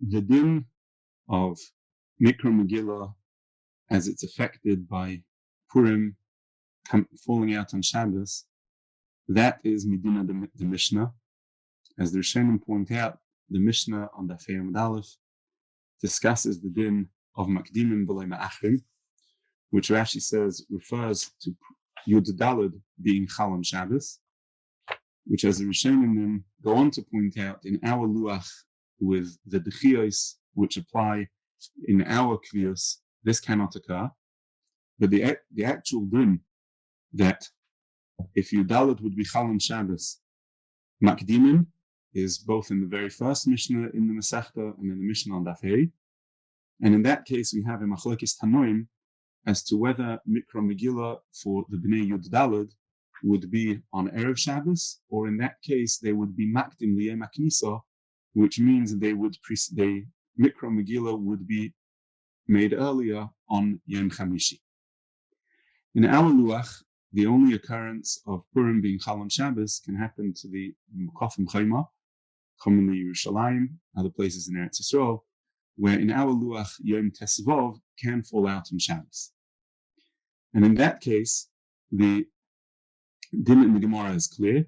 the din of Mikra Megillah as it's affected by Purim falling out on Shabbos, that is Medina the Mishnah. As the Rishonim point out, the Mishnah on Daf Amud Aleph discusses the din of Makdimim B'lei Ma'achrim, which Rashi says refers to Yud Daled being Chalam Shabbos, which as the Rishonim then go on to point out in our Luach with the Dechiyos which apply in our Kviyos, this cannot occur. But the actual din that if Yud Daled would be Chalam Shabbos, Makdimim is both in the very first Mishnah in the Masechta and in the Mishnah on Daf Hey. And in that case, we have a Machlokes Tanoim as to whether Mikra Megillah for the Bnei Yud Daled would be on Erev Shabbos, or in that case, they would be Makdim Liyem HaKnisa, which means Mikra Megillah would be made earlier on Yom Chamishi. In our Luach, the only occurrence of Purim being Chalam Shabbos can happen to the Mukafim Chayma, commonly Yerushalayim, other places in Eretz Yisrael, where in our Luach, Yom Tesvav can fall out on Shabbos. And in that case, the din in the Gemara is clear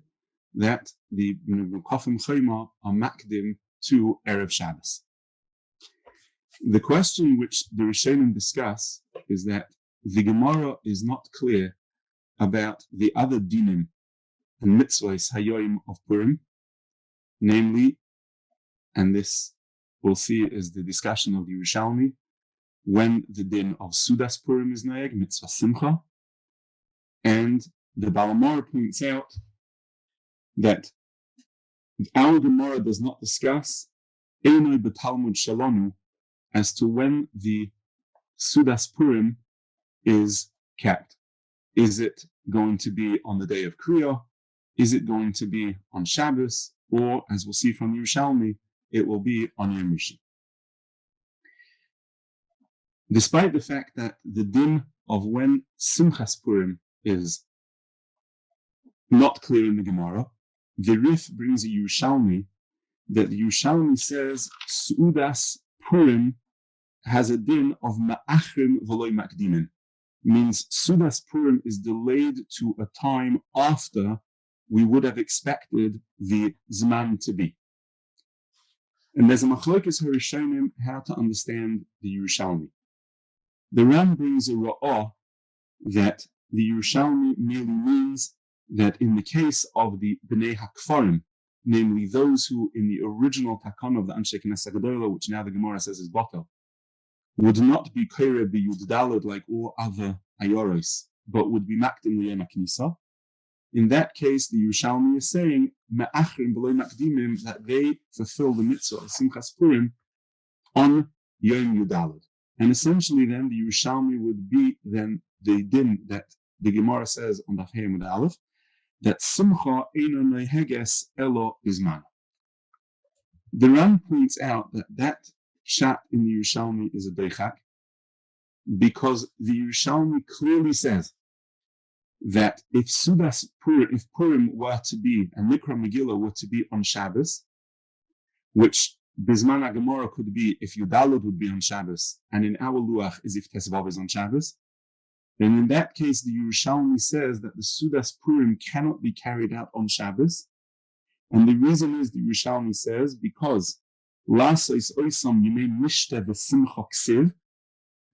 that the Mukafim Chayma are makdim to Erev Shabbos. The question which the Rishonim discuss is that the Gemara is not clear about the other dinim and mitzvahs hayoim of Purim, namely, and this we'll see is the discussion of the Yerushalmi, when the din of Sudas Purim is noeg, mitzvah simcha, and the Balamara points out that our Gemara does not discuss Einoi b'Talmud Shalonu as to when the Sudas Purim is kept. Is it going to be on the day of Kriya? Is it going to be on Shabbos? Or, as we'll see from Yerushalmi, it will be on Yom Rishon. Despite the fact that the din of when Simchas Purim is not clear in the Gemara, the Rif brings a Yerushalmi that the Yerushalmi says Sudas Purim has a din of Ma'achrim v'loi Makdimin. Means Sudas Purim is delayed to a time after we would have expected the Zman to be. And there's a machlokes harishonim how to understand the Yerushalmi. The Ram brings a ra'ah that the Yerushalmi merely means that in the case of the Bnei HaKfarim, namely those who in the original takon of the Anshe Knesset Gedolah, which now the Gemara says is Batel, would not be Koreh b'Yud Daled like all other Ayoros, but would be Makdim Liyem HaKnisa. In that case, the Yerushalmi is saying, Me'achrim b'loi Makdimim, that they fulfill the mitzvah of Simchas Purim on Yom Yud Daled. And essentially then, the Yerushalmi would be then the din that the Gemara says on Daf Amud Aleph, that Simcha eino neheges elo bizman. The Ram points out that Pshat in the Yerushalmi is a deichak, because the Yerushalmi clearly says that if Purim were to be, and Mikra Megillah were to be on Shabbos, which Bizman HaGemara could be if Yud Daled would be on Shabbos, and in our Luach is if Tesvav is on Shabbos, then in that case the Yerushalmi says that the Sudas Purim cannot be carried out on Shabbos, and the reason is the Yerushalmi says because Lasois Oisam Yimei Mishte V'Simcha Ksiv,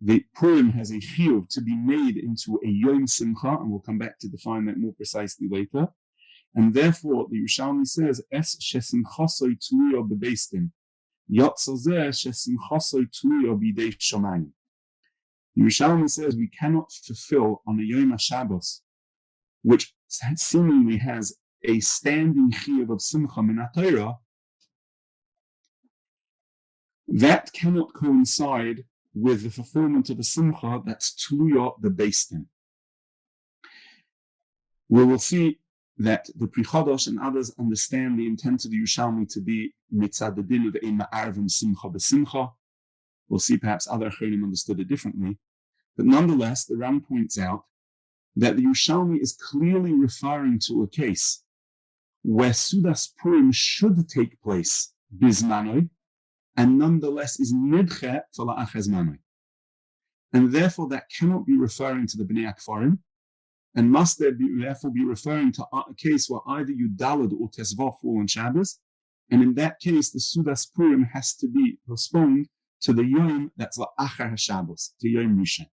the Purim has a chiyuv to be made into a Yom Simcha, and we'll come back to define that more precisely later. And therefore, the Yerushalmi says, Es shesimchasoi tluyo bebeistin, yotzazeh shesimchasoi tluyo bidei shomayim. Yerushalmi says we cannot fulfill on a Yom HaShabbos, which seemingly has a standing chiyuv of Simcha min HaTorah, that cannot coincide with the fulfillment of a simcha that's tluya the beistin. We will see that the Pri Chodosh and others understand the intent of the Yerushalmi to be mitzad the din of ein ma'arvim simcha b'simcha. We'll see perhaps other Achronim understood it differently. But nonetheless, the Ram points out that the Yerushalmi is clearly referring to a case where Sudas Purim should take place bismanoi, and nonetheless is nidche for la'achar zmanoi. And therefore that cannot be referring to the Bnei Akfarim, and must therefore be referring to a case where either Yudalad or Tesvav fall on Shabbos, and in that case the Sudas Purim has to be postponed to the Yom that's la'achar HaShabbos, to Yom Rishon.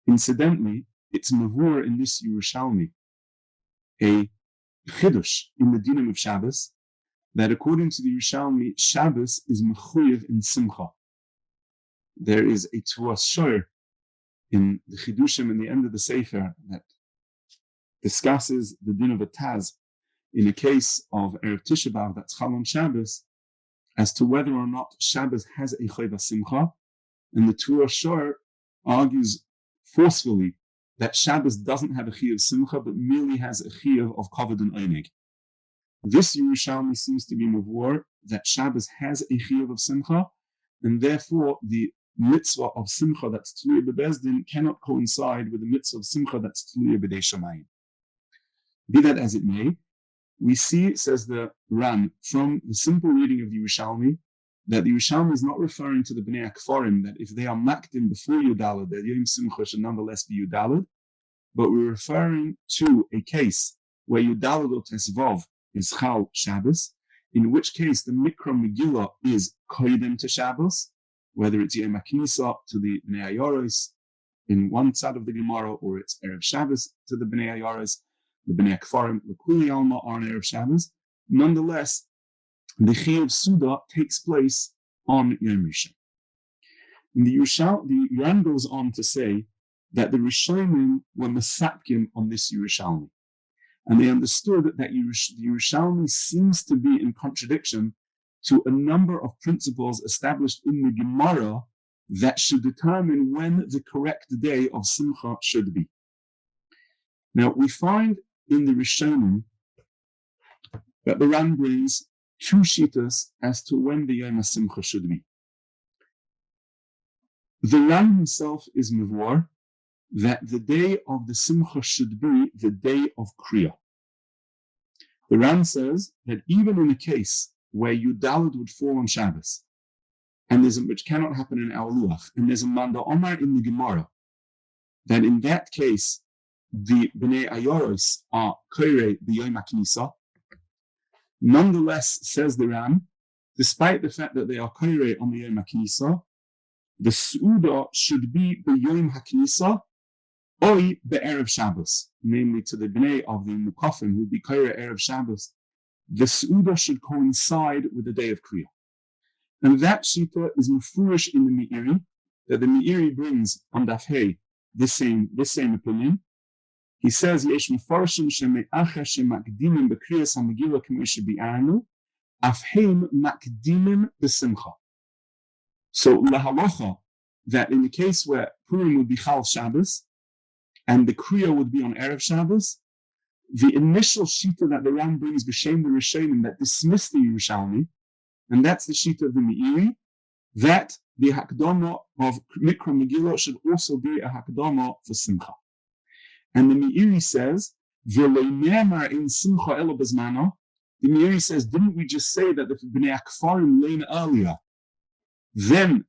Incidentally, it's mavur in this Yerushalmi, a chidush in the dinim of Shabbos, that according to the Yerushalmi, Shabbos is mechuyev in simcha. There is a tuas shor in the chidushim in the end of the sefer that discusses the din of a taz in a case of Erev Tisha B'Av that's Chal on Shabbos, as to whether or not Shabbos has a chayva simcha, and the tuas shor argues forcefully that Shabbos doesn't have a chiyuv simcha, but merely has a chiyuv of kavod and oneg. This Yerushalmi seems to be mavur that Shabbos has a chiyuv of simcha, and therefore the mitzvah of simcha that's tluya bebezdin cannot coincide with the mitzvah of simcha that's tluya b'dei shamayim. Be that as it may, we see, says the Ran, from the simple reading of the Yerushalmi, that the Yerushalmi is not referring to the Bnei Akfarim, that if they are makdim before Yudalad, that Yom Simcha should nonetheless be Yudalad, but we're referring to a case where Yudalad or Tesvav is Chal Shabbos, in which case the Mikra Megillah is Koydem to Shabbos, whether it's Yom HaKnisa to the Bnei Ayoros in one side of the Gemara, or it's Erev Shabbos to the Bnei Ayoros, the Bnei Akfarim, L'Kuli Alma are on Erev Shabbos. Nonetheless, the Chiyuv Suda takes place on Yom Rishon. And the Ran goes on to say that the Rishonim were Masapkim on this Yerushalmi. And they understood that the Yerushalmi seems to be in contradiction to a number of principles established in the Gemara that should determine when the correct day of Simcha should be. Now, we find in the Rishonim that the Ran brings two shittas as to when the Yom HaSimcha should be. The Ran himself is mevor that the day of the Simcha should be the day of Kriya. The Ran says that even in a case where Yudalad would fall on Shabbos, and which cannot happen in our Luach, and there's a Manda Omar in the Gemara, that in that case the Bnei Ayoros are Koire b'Yom HaKnisa. Nonetheless, says the Ran, despite the fact that they are Koire on the Yom HaKnisa, the Su'uda should be b'Yom HaKnisa Oi be'erev Shabbos, namely to the Bnei of the Mukafim who would be Koire Erev Shabbos. The Su'uda should coincide with the day of Kriya. And that shita is mufurish in the Meiri, that the Meiri brings on Daf Hey this same opinion. He says, Yesh mefarshim sheme'acha shemakdimim b'kriyas ha'megillah k'mei shebi'anu, afheim makdimim b'simcha. So, lahalacha, that in the case where Purim would be Chal Shabbos, and the Kriya would be on Erev Shabbos, the initial shita that the Ran brings b'shem the Rishonim that dismiss the Yerushalmi, and that's the shita of the Meiri, that the Hakdama of Mikra Megillah should also be a Hakdama for Simcha. And the Meiri says, V'lo ne'amar in Simcha elo b'zmano. The Meiri says, didn't we just say that the Bnei Akfarim learn earlier? Then,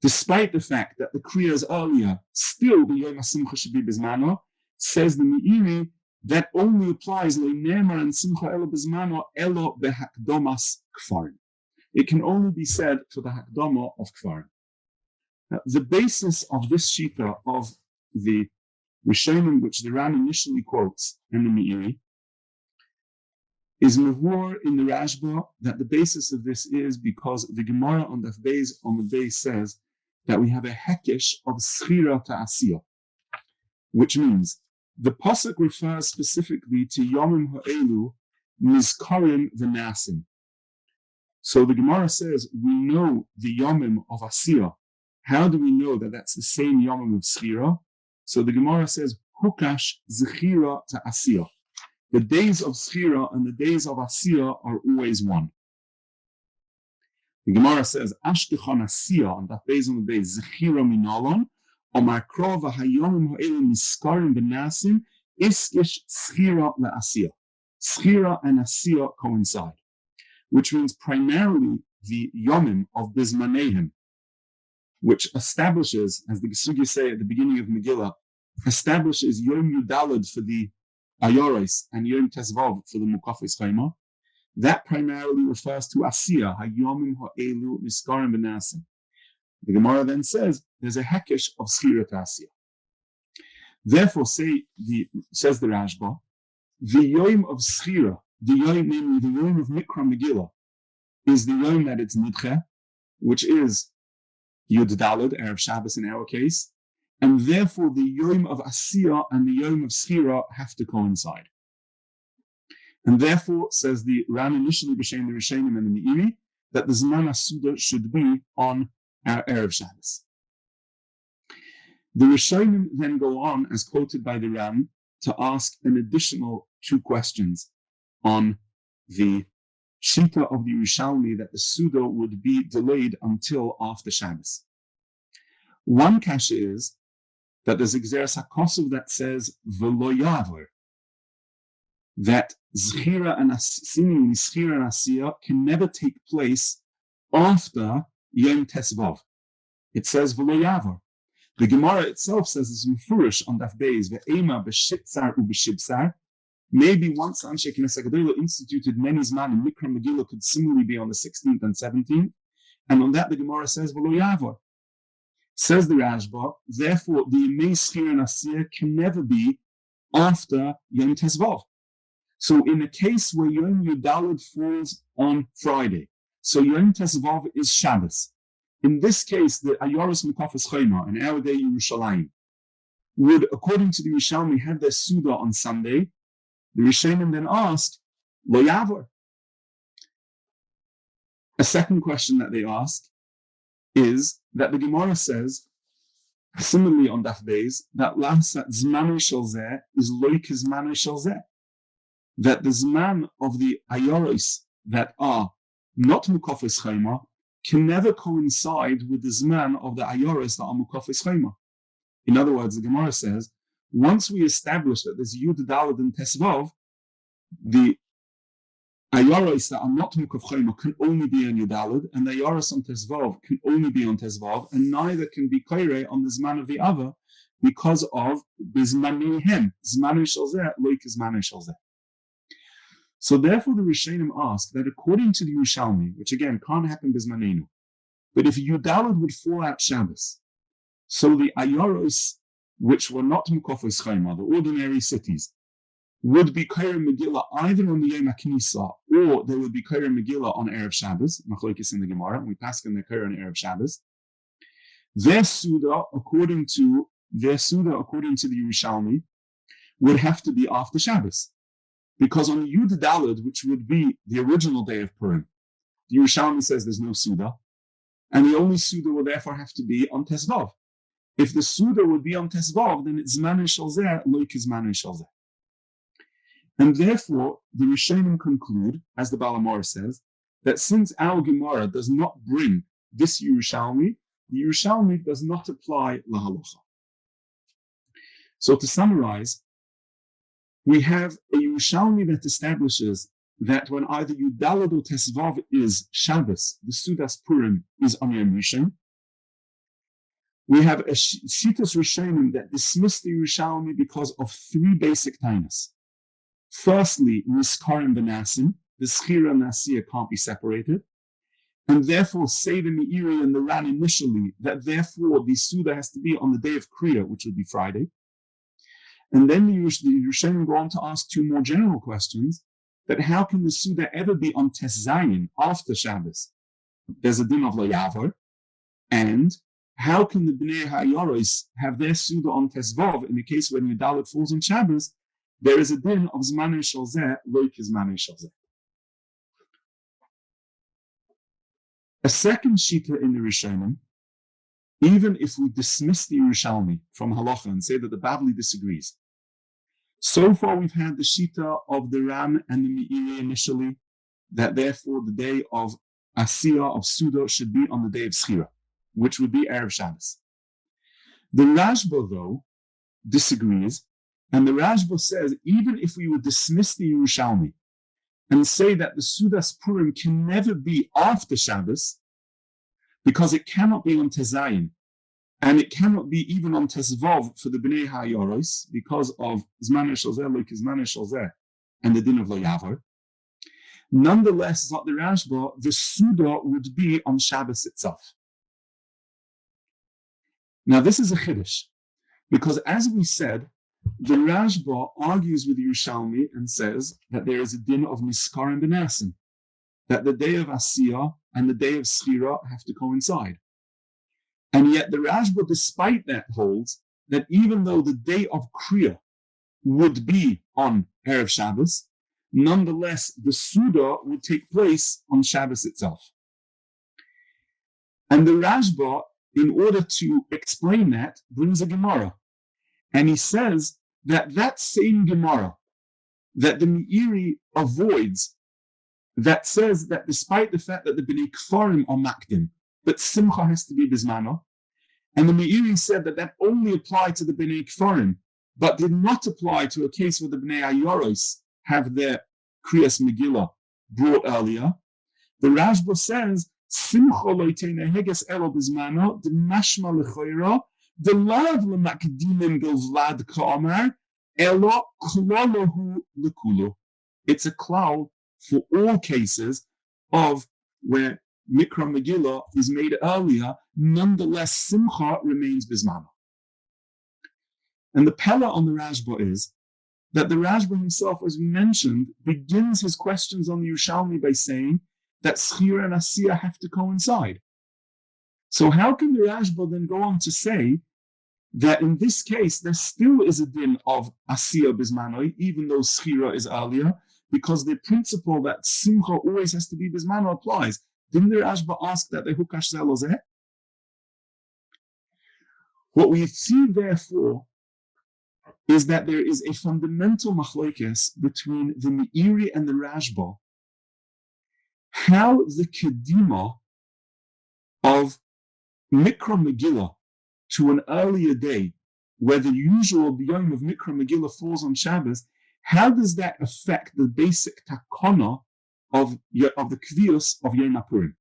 despite the fact that the Kriya is earlier, still the Yom HaSimcha should be b'zmano, says the Meiri, that only applies lo ne'amar in Simcha elo b'zmano elo behakdomas kfarim. It can only be said for the Hakdama of Kfarim. Now, the basis of this shita of the Rishonim, which the Ran initially quotes in the Meiri, is mavur in the Rashba that the basis of this is because the Gemara on the Beis says that we have a hekesh of schira to asiyah, which means the pasuk refers specifically to Yomim Ha'elu Mizkarim V'Nasim. So the Gemara says, we know the Yomim of Asiyah. How do we know that that's the same Yomim of Schira? So the Gemara says, Hukash Zechira to Asiyah. The days of Schira and the days of Asiyah are always one. The Gemara says, Ashkechon Asiyah, and that based on the days, Zechira Minalon, Omar Krova Hayomim Ha'elim Miskarim Benasim, Iskish Schira Le Asiyah. Schira and Asiyah coincide, which means primarily the Yomim of Bismanehim, which establishes, as the Gesugi say at the beginning of Megillah, establishes Yom Yudalad for the Ayoros and Yom Tesvav for the Mukafis Chayma, that primarily refers to Asiya, Hayomim Ha'elu Niskarim Benasim. The Gemara then says there's a hekesh of Schira to Asiya. Therefore, says the Rashba, the Yom of Schira, the Yom, namely the Yom of Mikra Megillah, is the Yom that it's Nidche, which is Yud Daled, Erev Shabbos in our case, and therefore the Yom of Asiya and the Yom of Schira have to coincide. And therefore, says the Ran initially b'shem the Rishonim and the Meiri, that the Zman HaSuda should be on our Erev Shabbos. The Rishonim then go on, as quoted by the Ran, to ask an additional 2 questions on the Shita of the Yerushalmi that the Suda would be delayed until after Shabbos. One kasha is that there's a Gzeres HaKosov that says V'lo Yavor, that Zchira and seemingly Zchira and Asiya can never take place after Yom Tesvav. It says V'lo Yavor. The Gemara itself says it's Mefurish on Daf Beis, Ve'ema b'shipsar u'b'shibsar. Maybe once Anshe Knesset Gedolah instituted many Zman, and Mikra Megillah could similarly be on the 16th and 17th. And on that the Gemara says V'lo Yavor. Says the Rashba, therefore the Yemei Zchira and Asiya can never be after Yom Tesvav. So in a case where Yom Yudalad falls on Friday, so Yom Tesvav is Shabbos. In this case, the Ayoros Mukafas Chayma, in our day Yerushalayim, would, according to the Yerushalmi, have their Suda on Sunday. The Rishonim then asked, Lo Yavor. A second question that they ask is that the Gemara says, similarly on Daf Beis, that Lasat Zmanu Shel Zeh is Loik Zmanu Shel Zeh. That the Zman of the Ayoros that are not Mukafas Chayma can never coincide with the Zman of the Ayoros that are Mukafas Chayma. In other words, the Gemara says, once we establish that there's Yud Daled and Tesvav, the Ayoros that are not Mukaf Chayma can only be on Yud Daled, and the Ayoros on Tesvav can only be on Tesvav, and neither can be Kaireh on the Zman of the other because of Bizmaneihem, Zmanu Shel Zeh, Loik Zmanu Shel Zeh. So therefore the Rishonim ask that according to the Yerushalmi, which again can't happen Bizmanenu, but if Yudalad would fall out Shabbos, so the Ayoros, which were not Mukafos Chayma, the ordinary cities, would be Kair Megillah either on the Yom HaKnisa or they would be Kair Megillah on Erev Shabbos, Machlokes in the Gemara, and we pass in the Kair on Erev Shabbos. Their Suda, according to the Yerushalmi, would have to be after Shabbos. Because on Yud Daled, which would be the original day of Purim, the Yerushalmi says there's no Suda, and the only Suda will therefore have to be on Tesvav. If the Suda would be on Tesvav, then it's Zmanu Shel Zeh, Loik Zmanu Shel Zeh. And therefore, the Rishonim conclude, as the Balamor says, that since our Gemara does not bring this Yerushalmi, the Yerushalmi does not apply lahalacha. So to summarize, we have a Yerushalmi that establishes that when either Yudalad or Tesvav is Shabbos, the Sudas Purim is on Yom Rishon. We have a Shitas Rishonim that dismiss the Yerushalmi because of 3 basic tainas. Firstly, Niskarim Benasim, the Zchira and Asiya can't be separated, and therefore say the Meiri and the Ran initially that therefore the Suda has to be on the day of Kriya, which would be Friday. And then the Rishonim go on to ask 2 more general questions, that how can the Suda ever be on Tes Zayin after Shabbos? There's a din of Lo Yavor. And how can the Bnei HaYoros have their Suda on Tes Vav in the case when Yudalit falls on Shabbos? There is a din of Zmanu Shel Zeh, Loik Zmanu Shel Zeh. A second shita in the Rishonim, even if we dismiss the Yerushalmi from halacha and say that the Bavli disagrees, so far we've had the shita of the Ram and the Meiri initially, that therefore the day of Asiya, of Suda, should be on the day of Zchira, which would be Erev Shabbos. The Rashba, though, disagrees, and the Rashba says, even if we would dismiss the Yerushalmi and say that the Sudas Purim can never be after Shabbos, because it cannot be on Tezayin, and it cannot be even on Tezvav for the Bnei HaYoros, because of Zman Shalzeh, like Zman Shalzeh, and the din of Lo Yavar. Nonetheless, Zot the Rashba, the Suda would be on Shabbos itself. Now, this is a Chiddush, because as we said, the Rashba argues with Yerushalmi and says that there is a din of Niskar and Benasim, that the day of Asiyah and the day of Schira have to coincide. And yet the Rashba, despite that, holds that even though the day of Kriya would be on Erev Shabbos, nonetheless the Suda would take place on Shabbos itself. And the Rashba, in order to explain that, brings a Gemara. And he says that that same Gemara that the Meiri avoids, that says that despite the fact that the Bnei Kfarim are Makdim, but Simcha has to be Bismano, and the Meiri said that that only applied to the Bnei Kfarim, but did not apply to a case where the Bnei Ayoros have their Kriyas Megillah brought earlier. The Rashba says, Simcha loitene heges elo Bismano, the mashma lechoira, the lav lemakdimim bilvlad ka'amar, elo klolahu lekulu. It's a klal for all cases of where Mikra Megillah is made earlier, nonetheless Simcha remains Bismana. And the Pella on the Rashba is that the Rashba himself, as we mentioned, begins his questions on the Yerushalmi by saying that Schira and Asiyah have to coincide. So how can the Rashba then go on to say that in this case there still is a din of Asiyah Bismanoi, even though Schira is earlier, because the principle that Simcha always has to be Bismano applies? Didn't the Rashba ask that the Hukash Zelozeh? What we see, therefore, is that there is a fundamental machlokes between the Meiri and the Rashba, how the Kedima of Mikra Megillah to an earlier day, where the usual Yom of Mikra Megillah falls on Shabbos, how does that affect the basic takana of the Kvius of Yom Purim?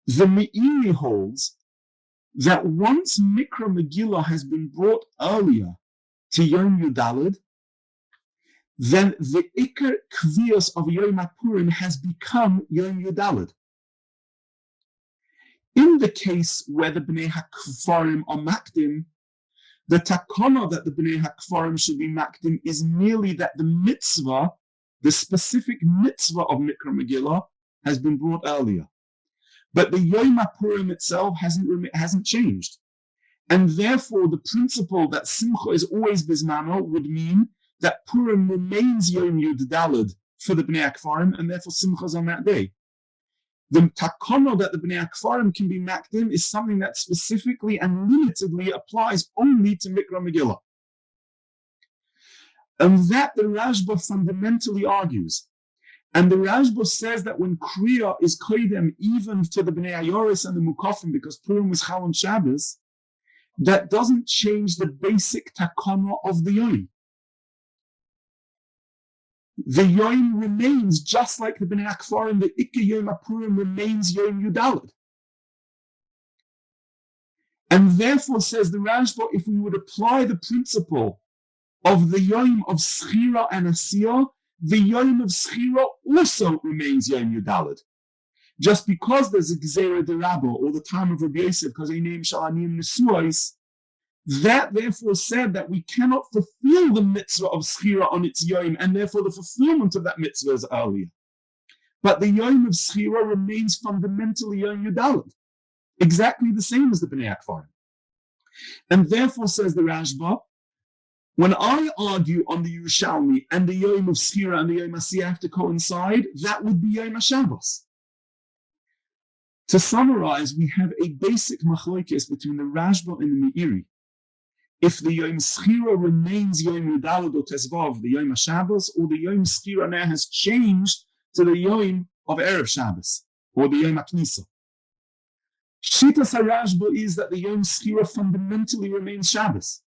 The Meiri holds that once Mikra Megillah has been brought earlier to Yom Yudalid, then the Iker Kvius of Yom Purim has become Yom Yudalid. In the case where the Bnei HaKfarim are Makdim, the takana that the Bnei HaKfarim should be Makdim is merely that the mitzvah, the specific mitzvah of Mikra Megillah, has been brought earlier. But the Yom Purim itself hasn't changed. And therefore, the principle that Simcha is always Bismano would mean that Purim remains Yom Yud Daled for the Bnei HaKfarim, and therefore Simcha is on that day. The takana that the Bnei HaKfarim can be Makdim is something that specifically and limitedly applies only to Mikra Megillah. And that the Rashba fundamentally argues. And the Rashba says that when Kriya is Koidem even to the Bnei Ayoris and the Mukafim, because Purim was Chal on Shabbos, that doesn't change the basic takana of the Yom. The Yom remains just like the Bnei HaKfarim, the Ikke Yom Purim remains Yom Yudalad. And therefore, says the Rashba, if we would apply the principle of the Yom of Schira and Asiyah, the Yom of Schira also remains Yom Yudalad. Just because there's a Gzeira Derabba, or the time of Rabbi Yosef, because they name Shalanim Nesuais, that therefore said that we cannot fulfill the mitzvah of Schira on its Yom, and therefore the fulfillment of that mitzvah is earlier. But the Yom of Schira remains fundamentally Yom Yudalad, exactly the same as the Bnei HaKfarim. And therefore, says the Rashba, when I argue on the Yerushalmi and the Yom of Schira and the Yom Asiyah have to coincide, that would be Yom HaShabbos. To summarize, we have a basic machlokes between the Rashba and the Meiri. If the Yom Schira remains Yom Yudalad or Tezvav, the Yom HaShabbos, or the Yom Schira now has changed to the Yom of Erev Shabbos, or the Yom HaKnisa. Shitas HaRashba is that the Yom Schira fundamentally remains Shabbos.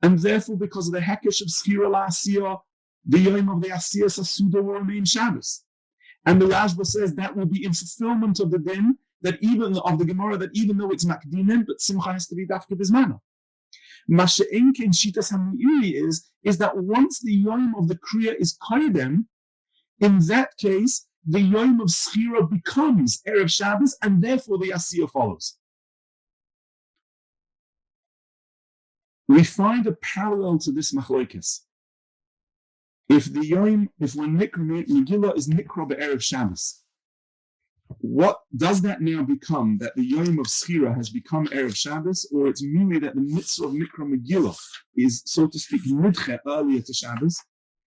And therefore, because of the Hekesh of Schira L'Asiyah, the Yom of the Asiyas Asuda will remain Shabbos. And the Rashba says that will be in fulfillment of the din, that even of the Gemara, that even though it's Makdimin, but Simcha has to be Dafka Bismana. Masha'enke in Shitas HaMeiri is that once the Yom of the Kriya is Kaidem, in that case, the Yom of Schira becomes Erev Shabbos, and therefore the Asiyah follows. We find a parallel to this Machlokes. If when Megillah is Nikra be'erev Shabbos, what does that now become? That the Yom of Schira has become Erev Shabbos, or it's merely that the mitzvah of Mikra Megillah is, so to speak, Nidche earlier to Shabbos?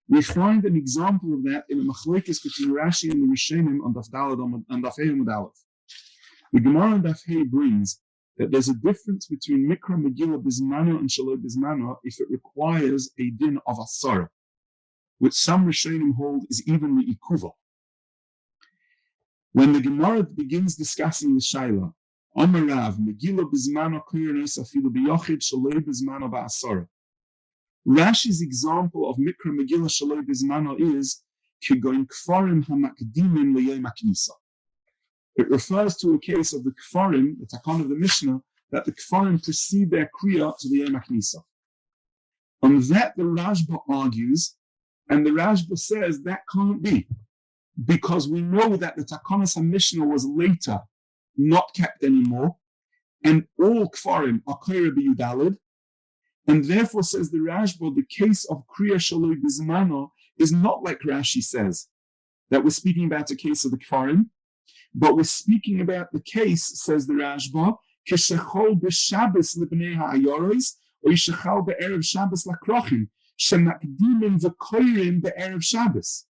We find an example of that in a Machlokes between Rashi and the Rishonim on Daf Daled and Daf Hey Amud Aleph. The Gemara on Daf Hey brings that there's a difference between Mikra Megillah Bismano and Shaloi Bismano if it requires a din of Asara, which some Rishonim hold is even the Ikuva. When the Gemara begins discussing the Shaila, HaRav, Megillah Bismano Koyenes Afilu B'Yochid Shaloi Bismano Ba'asara. Rashi's example of Mikra Megillah Shaloi Bismano is Kegoin Kfarim HaMakdimin L'Yom HaKnisa. It refers to a case of the Kfarim, the Takon of the Mishnah, that the Kfarim precede their Kriya to the Yom HaKnisa. On that the Rashba argues, and the Rashba says that can't be, because we know that the Takonos HaMishnah was later not kept anymore, and all Kfarim are Koyre B'Yudalid, and therefore, says the Rashba, the case of Kriya Shaloi Bismano is not like Rashi says, that we're speaking about a case of the Kfarim, but we're speaking about the case, says the Rashba, Keshechol b'Shabbos l'bnei ha'ayoros, or Yishechol be'erev Shabbos l'krochim, shemakdimin v'koyrim be'erev Shabbos.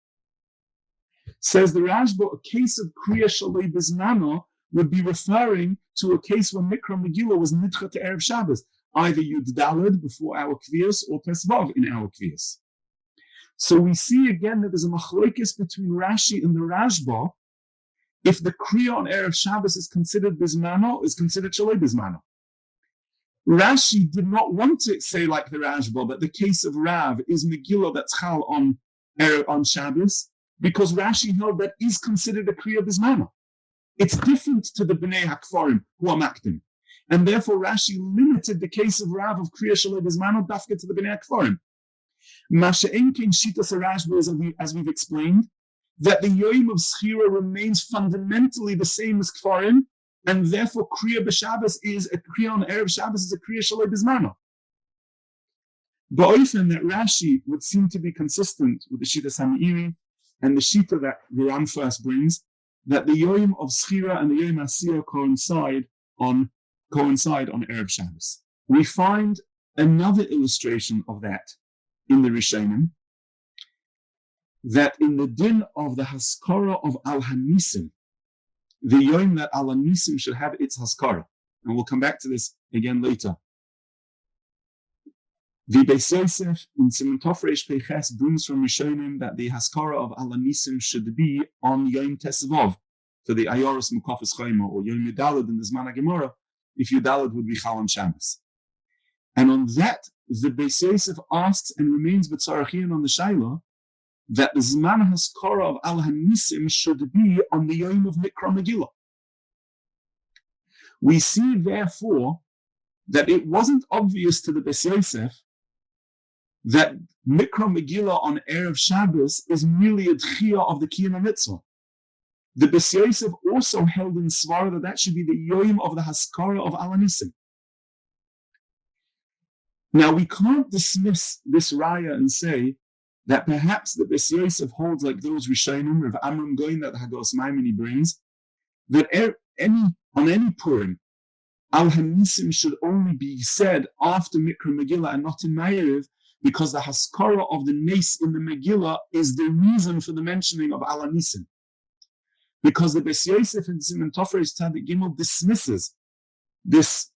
Says the Rashba, a case of Kriya Shaloi Bismano would be referring to a case where Mikra Megillah was nidcha to erev Shabbos, either Yud Daled before our Kviyas or Tesvav in our Kviyas. So we see again that there's a machlokes between Rashi and the Rashba. If the Kriya on Erev Shabbos is considered Bismano, is considered Shaloi Bismano. Rashi did not want to say like the Rashba that the case of Rav is Megillah that's Chal on Shabbos, because Rashi held that is considered a Kriya Bismano. It's different to the Bnei HaKfarim who are Makdim. And therefore Rashi limited the case of Rav of Kriya Shaloi Bismano dafka to the Bnei HaKfarim. Masha'enke in Shitas HaRashba is, as we've explained, that the Yom of Schira remains fundamentally the same as Kfarim, and therefore Kriya B'Shabbos is a Kriya on Erev Shabbos is a Kriya Shaloi Bismano. Ba'ofen that Rashi would seem to be consistent with the Shitas HaMeiri and the Shita that Ram first brings, that the Yom of Schira and the Yom Asiyah coincide on Erev Shabbos. We find another illustration of that in the Rishonim, that in the din of the Haskara of Al-Hanisim, the Yom that Al-Hanisim should have its Haskara, and we'll come back to this again later. The Beis Yosef in Siman Tov Reish Peiches brings from Rishonim that the Haskara of Al-Hanisim should be on Yom Tesvav, to the Ayoros Mukafes Chayma, or Yom Yudalad in the Zman HaGemara, if Yudalad would be Chal on Shabbos. And on that, the Beis Yosef asks and remains B'tzarachian on the Shaila, that the Zman HaSkara of Al-Hanisim should be on the Yom of Mikra Megillah. We see, therefore, that it wasn't obvious to the Beis Yosef that Mikra Megillah on Erev Shabbos is merely a Dchiyah of the Kiyum Mitzvah. The Beis Yosef also held in Svara that should be the Yom of the Haskara of Al-Hanisim. Now, we can't dismiss this raya and say that perhaps the Beis Yosef holds like those Rishonim, Rav Amram Goin that the Hagos Maimoni brings, that on any Purim, Al-Hanisim should only be said after Mikra Megillah and not in Ma'ariv, because the Haskara of the Nes in the Megillah is the reason for the mentioning of Al-Hanisim. Because the Beis Yosef in Siman Tov Reish Tzadik Gimel dismisses this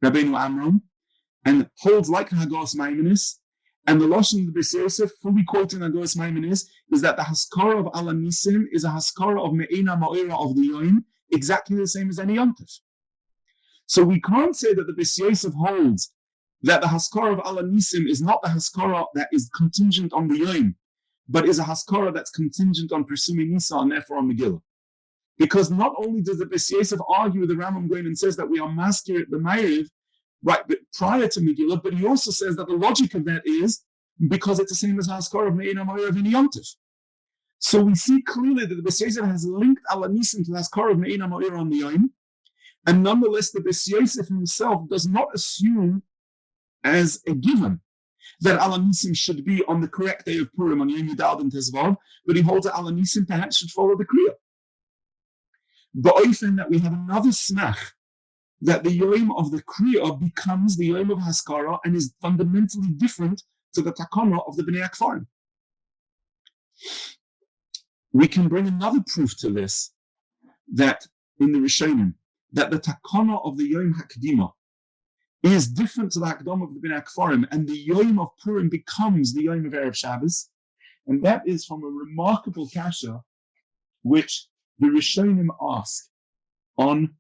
Rabbeinu Amram and holds like the Hagos Maimonis, and the Lashon of the Beis Yosef, fully quoting Hagos Maimonis, is that the Haskara of Al-Hanisim is a Haskara of Me'ena Ma'ira of the Yom, exactly the same as any Yontif. So we can't say that the Beis Yosef holds that the Haskara of Al-Hanisim is not the Haskara that is contingent on the Yom, but is a haskara that's contingent on Persumi Nisa and therefore on Megillah. Because not only does the Beis Yosef argue with the Rambam going and says that we are maskir at the Ma'ariv, right, but prior to Megillah, but he also says that the logic of that is because it's the same as haskara of Me'ena Ma'ariv and Yom Tov. So we see clearly that the Beis Yosef has linked Ala Nisim to the haskara of Me'ena Ma'ariv on the Yom, and nonetheless the Beis Yosef himself does not assume as a given that Ala Nisim should be on the correct day of Purim on Yom Yudal and Tezvav, but he holds that Ala Nisim perhaps should follow the Kriya. But often that we have another smach that the Yom of the Kriya becomes the Yom of Haskara and is fundamentally different to the Takana of the Bnei Akfarim. We can bring another proof to this, that in the Rishonim, that the Takana of the Yom HaKdima is different to the Hakdama of the Bnei Akfarim, and the Yom of Purim becomes the Yom of Erev Shabbos, and that is from a remarkable kasha which the Rishonim ask on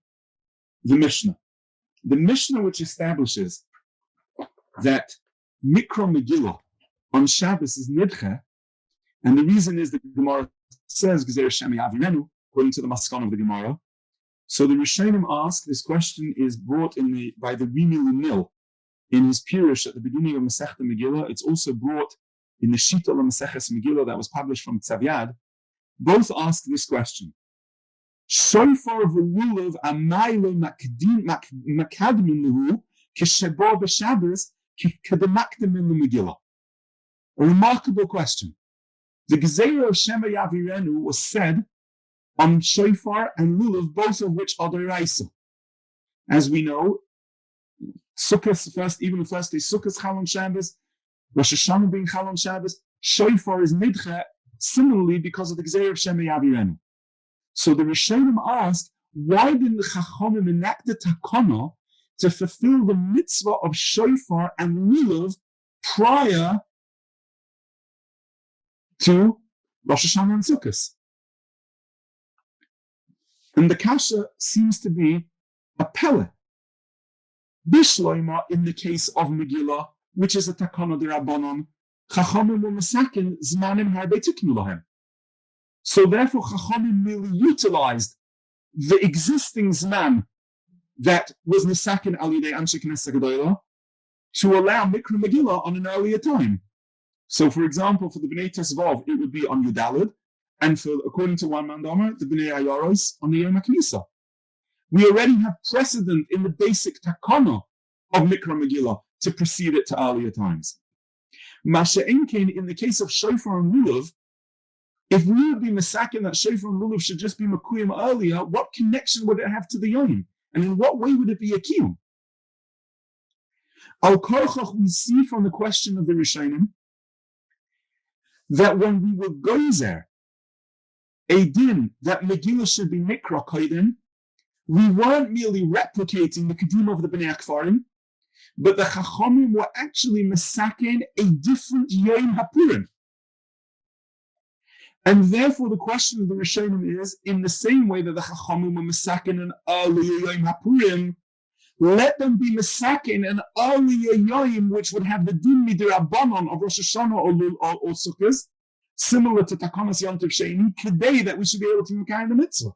the Mishnah. The Mishnah which establishes that Mikra Megillah on Shabbos is Nidche, and the reason is the Gemara says, Gezer Shemi Avirenu, according to the Maskan of the Gemara. So the Rishonim ask, this question is brought by the Rimi Lunil in his Pirush at the beginning of Masechta Megillah. It's also brought in the Shita of Maseches Megillah that was published from Tzavyad. Both ask this question. Shofar v'lulav amaylo makadmin lehu k'shebo b'Shabbos k'kedemakdim in the Megillah. A remarkable question. The Gezerah of Shema Yavirenu was said on shofar and lulav, both of which are deraisa. As we know, Sukkot even the first day, Sukkot Chal on Shabbos, Rosh Hashanah being Chal on Shabbos, shofar is nidche, similarly because of the Gezerah of Shema Yavirenu. So the Rishonim ask, why didn't the Chachamim enact the Takana to fulfill the mitzvah of shofar and lulav prior to Rosh Hashanah and Sukkot? And the kasha seems to be a pele. Bishloima, in the case of Megillah, which is a takana de Rabbanon, Chachamim were masakin zmanim harbe tiknu lahem. So therefore, Chachamim merely utilized the existing zman that was masakin al yidei anshe knesset gedolah to allow Mikra Megillah on an earlier time. So, for example, for the Bnei Tesvav, it would be on Yudalid, and for, according to one Mandomer, the Bnei Ayaros on the Yom HaKnisa. We already have precedent in the basic takana of Mikra Megillah to precede it to earlier times. Masha'enkein, in the case of Shofar and Lulav, if we would be masakin that Shofar and Lulav should just be Makuyim earlier, what connection would it have to the Yom? And in what way would it be a Kiyum? Al Korchach, we see from the question of the Rishonim that when we were gozer a din that Megillah should be Mikra Koiden, we weren't merely replicating the Kedima of the Bnei Akfarim, but the Chachamim were actually masakin a different Yom HaPurim. And therefore the question of the Rishonim is, in the same way that the Chachamim were masakin an earlier Yom HaPurim, let them be masakin an earlier Yom which would have the din midirabbanon of Rosh Hashanah or Sukkot, similar to Takanas Yom Tov Sheini, today that we should be able to make the mitzvah.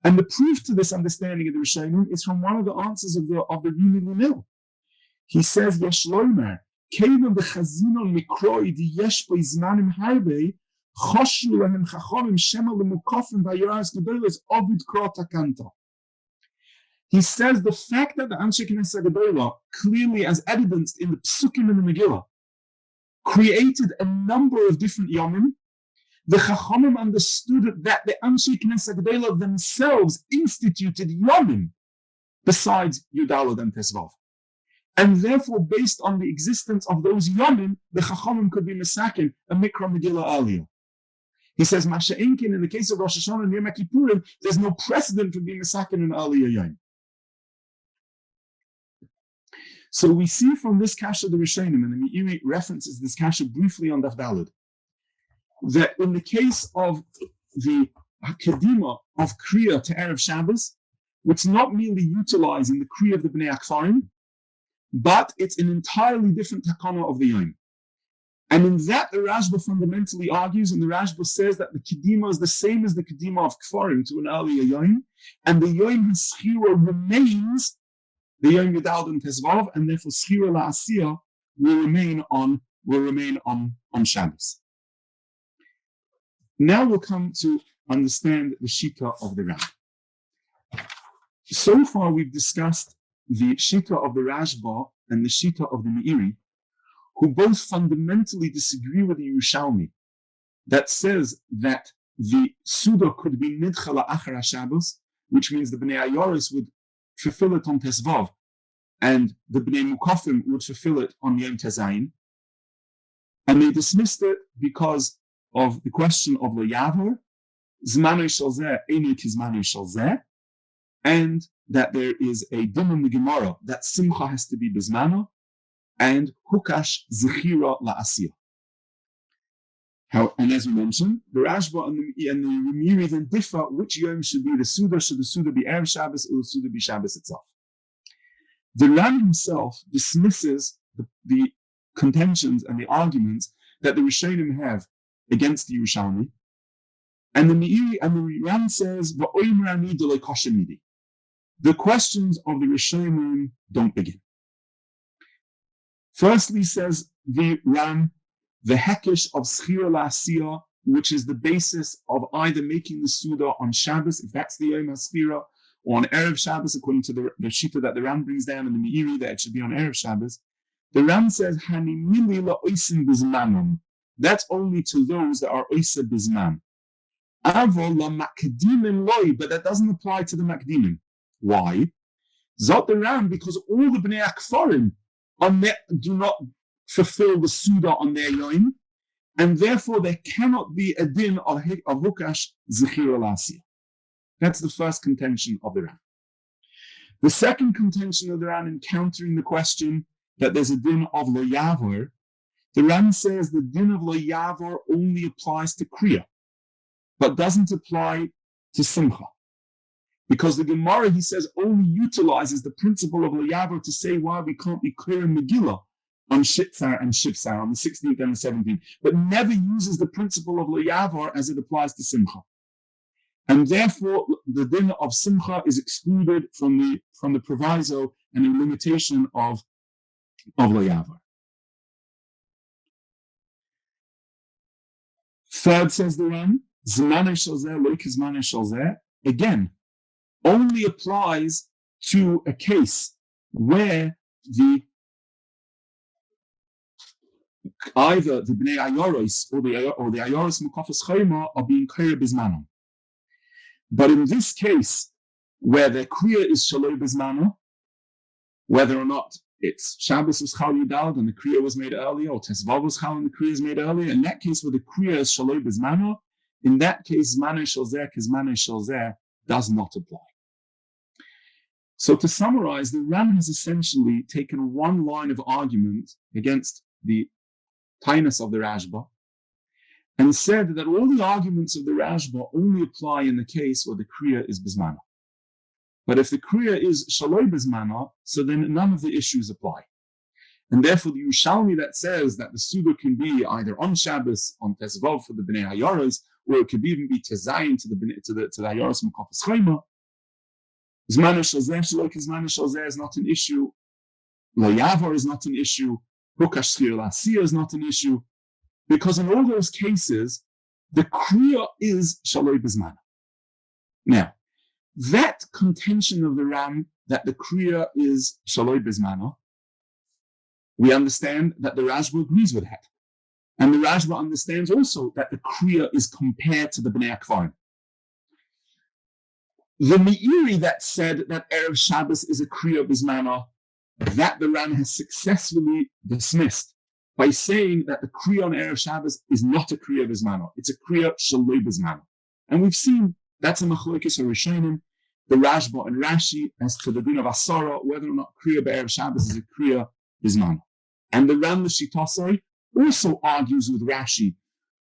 And the proof to this understanding of the Rishonim is from one of the answers of the Rimi Lunil. He says, Yeshloimer, Kevan b'chazinon mikroi di yesh bo izmanim harbe, choshu lahem chachomim shema lemukofim v'yaras gedolos ovid kro takanta. He says the fact that the Anshe Knesset Gedolah, clearly as evidenced in the Psukim in the Megillah, created a number of different Yomim, the Chachamim understood that the Anshe Knesset Gedolah themselves instituted Yomim besides Yudalad and Tesvav. And therefore, based on the existence of those Yomim, the Chachamim could be Mesakin a Mikra Megillah earlier. He says, Masha'enkin, in the case of Rosh Hashanah and Yom Kippurim, there's no precedent for being Mesakin an earlier Yom. So we see from this kasha the Rishonim, and the Meiri references this kasha briefly on Daf Daled, that in the case of the Kedima of Kriya to Erev Shabbos, it's not merely utilizing the Kriya of the Bnei Akfarim, but it's an entirely different takana of the Yom. And in that, the Rashba fundamentally argues, and the Rashba says that the Kedima is the same as the Kedima of Kfarim to an earlier Yom, and the Yom Schira remains the Yom Yudal and Tezvav, and therefore Schira La'asiyah will remain on Shabbos. Now we'll come to understand the Shita of the Ram. So far, we've discussed the Shita of the Rashba and the Shita of the Meiri, who both fundamentally disagree with the Yerushalmi, that says that the Suda could be Nidcha La'achar HaShabbos, which means the Bnei Ayoris would fulfill it on Tezvav, and the Bnei Mukafim would fulfill it on Yom Tezayin. And they dismissed it because of the question of Lo Yavor, Zmanei Shel Zeh, Einei Kizmanei Shel Zeh, and that there is a din in the Gemara that Simcha has to be Bizmana, and Hukash Zechira La'asiyah. And as we mentioned, the Rashba and the Meiri then differ which Yom should be the Suda. Should the Suda be Erev Shabbos or the Suda be Shabbos itself? The Ram himself dismisses the contentions and the arguments that the Rishonim have against the Yerushalmi, and the Meiri and the Ram says, the questions of the Rishonim don't begin. Firstly, says the Ram, the Hekesh of Schira La'asiyah, which is the basis of either making the Suda on Shabbos, if that's the Yom HaSchira, or on Erev Shabbos, according to the Shita that the Ram brings down in the Meiri, that it should be on Erev Shabbos. The Ram says, Hanimili la'oisin bizmanum. That's only to those that are oisa bizman. Avo la'makdimin loi, but that doesn't apply to the makdimin. Why? Zot the Ram, because all the Bnei Akfarim do not fulfill the Suda on their Yom, and therefore there cannot be a din of Hukash Zechira La'asiyah. That's the first contention of the Ram. The second contention of the Ram in countering the question that there's a din of Lo Yavor, the Ram says the din of Lo Yavor only applies to Kriya, but doesn't apply to Simcha. Because the Gemara, he says, only utilizes the principle of Lo Yavor to say why we can't be clear in Megillah on Shitzar and Shivsar, on the 16th and the 17th, but never uses the principle of Lo Yavor as it applies to Simcha. And therefore, the din of Simcha is excluded from the proviso and the limitation of Lo Yavor. Third, says the Ram, Zmanei Shel Zeh, Lo Kizmanei Shel Zeh, again, only applies to a case where either the Bnei Ayoros or the Ayoros Mukafas Chayma are being Kriya Bizmano. But in this case, where the Kriya is Shaloi Bizmano, whether or not it's Shabbos was Chal Yudal and the Kriya was made earlier, or Tesvav was Chal and the Kriya is made earlier, in that case where the Kriya is Shaloi Bizmano, in that case, Zmanei Shel Zeh, Kizmanei Shel Zeh does not apply. So to summarize, the Ram has essentially taken one line of argument against the Tainus of the Rashba and said that all the arguments of the Rashba only apply in the case where the Kriya is Bizmana. But if the Kriya is Shaloi Bizmana, so then none of the issues apply. And therefore the Yerushalmi that says that the Suda can be either on Shabbos, on Tesvav for the Bnei Hayoros, or it could even be Tezayin to the Hayoros Mukafas Chayma, Zmanei Shel Zeh, Shaloi Kizmanei Shel Zeh is not an issue. Lo Yavor is not an issue. Hukash Zechira La'asiyah is not an issue. Because in all those cases, the Kriya is Shaloi Bizmana. Now, that contention of the Ram that the Kriya is Shaloi Bizmana, we understand that the Rashba agrees with that. And the Rashba understands also that the Kriya is compared to the Bnei Akvarim. The Meiri that said that Erev Shabbos is a Kriya Bizmana, that the Ram has successfully dismissed by saying that the Kriya on Erev Shabbos is not a Kriya Bizmana, it's a Kriya Shaloi Bizmana. And we've seen that's a Machlokes HaRishonim, the Rashba and Rashi, as to the din of Asara, whether or not Kriya B'Erev Shabbos is a Kriya Bizmana. And the Ram L'Shitosai also argues with Rashi,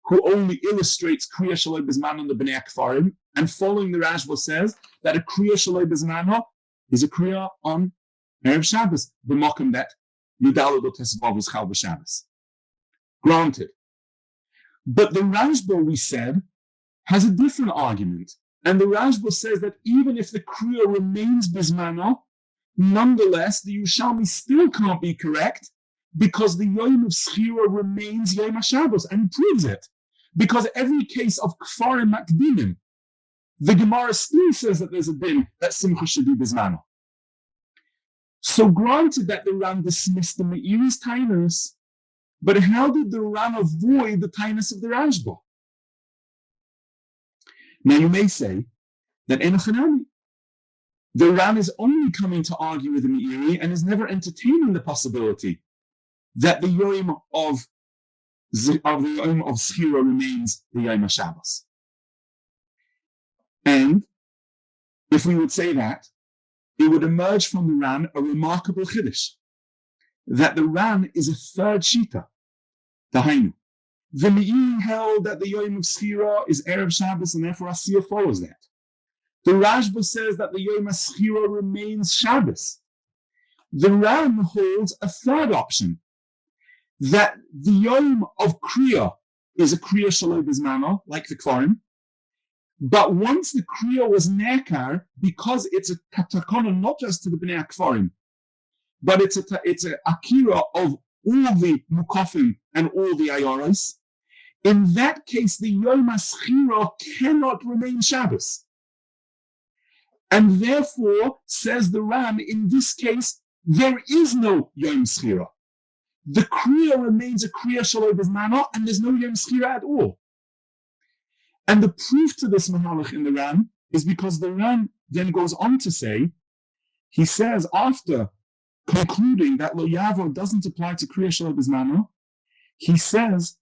who only illustrates Kriya Shaloi Bizmana on the Bnei Akfarim, and following the Rashba says that a Kriya Shaloi Bizmana is a Kriya on Erev Shabbos, the Mokum that Yudalad or Tesvav is Chal B'Shabbos. Granted. But the Rashba, we said, has a different argument. And the Rashba says that even if the Kriya remains Bismano, nonetheless, the Yerushalmi still can't be correct because the Yom of Schira remains Yom HaShabbos, and he proves it. Because every case of Kfarim Makdinim, the Gemara still says that there's a din that Simcha should be Bismano. So granted that the Ran dismissed the Meiri's tainus, but how did the Ran avoid the tainus of the Rashba? Now you may say that in Chanami, the Ran is only coming to argue with the Meiri and is never entertaining the possibility that the Yom of Schira remains the Yom HaShabbos. And if we would say that, it would emerge from the Ran a remarkable chiddush, that the Ran is a third shita, the Hainu. The Meiri held that the Yom of Schira is Erev Shabbos, and therefore Asiyah follows that. The Rashba says that the Yom of Schira remains Shabbos. The Ran holds a third option, that the Yom of Kriya is a Kriya Shaloi Bismano, like the Kfarim, but once the Kriya was Nekar, because it's a katakona not just to the Bnei Kfarim, but it's a Akira of all the Mukafim and all the Ayoros, in that case, the Yom HaSchira cannot remain Shabbos. And therefore, says the Ran, in this case, there is no Yom Schira. The Kriya remains a Kriya Shaloi Bismano, and there's no Yom Schira at all. And the proof to this Mahalach in the Ran is because the Ran then goes on to say, he says, after concluding that Lo Yavo doesn't apply to Kriya Shaloi Bismano, he says,